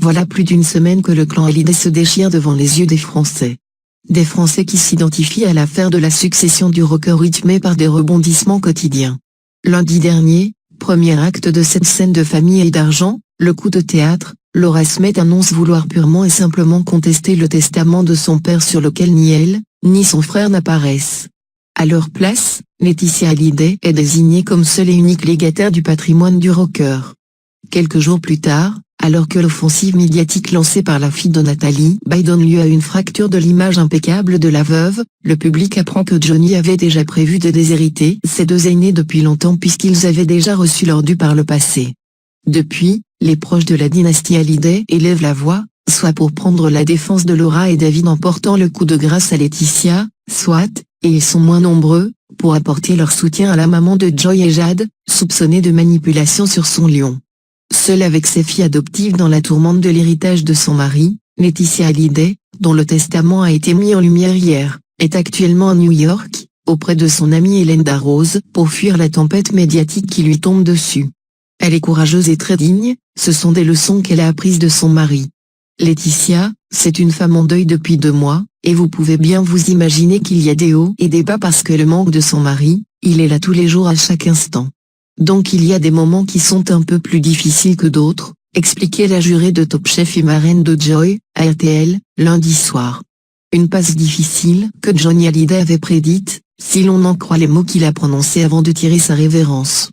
Voilà plus d'une semaine que le clan Hallyday se déchire devant les yeux des Français. Des Français qui s'identifient à l'affaire de la succession du rocker rythmée par des rebondissements quotidiens. Lundi dernier, premier acte de cette scène de famille et d'argent, le coup de théâtre, Laura Smet annonce vouloir purement et simplement contester le testament de son père sur lequel ni elle, ni son frère n'apparaissent. À leur place, Laetitia Hallyday est désignée comme seule et unique légataire du patrimoine du rocker. Quelques jours plus tard, alors que l'offensive médiatique lancée par la fille de Nathalie Baye donne lieu à une fracture de l'image impeccable de la veuve, le public apprend que Johnny avait déjà prévu de déshériter ses deux aînés depuis longtemps puisqu'ils avaient déjà reçu leur dû par le passé. Depuis, les proches de la dynastie Hallyday élèvent la voix, soit pour prendre la défense de Laura et David en portant le coup de grâce à Laetitia, soit, et ils sont moins nombreux, pour apporter leur soutien à la maman de Joy et Jade, soupçonnée de manipulation sur son lion. Seule avec ses filles adoptives dans la tourmente de l'héritage de son mari, Laetitia Hallyday, dont le testament a été mis en lumière hier, est actuellement à New York, auprès de son amie Hélène Darroze, pour fuir la tempête médiatique qui lui tombe dessus. Elle est courageuse et très digne, ce sont des leçons qu'elle a apprises de son mari. Laetitia, c'est une femme en deuil depuis 2 mois, et vous pouvez bien vous imaginer qu'il y a des hauts et des bas parce que le manque de son mari, il est là tous les jours à chaque instant. Donc il y a des moments qui sont un peu plus difficiles que d'autres, expliquait la jurée de Top Chef et marraine de Joy, à RTL, lundi soir. Une passe difficile que Johnny Hallyday avait prédite, si l'on en croit les mots qu'il a prononcés avant de tirer sa révérence.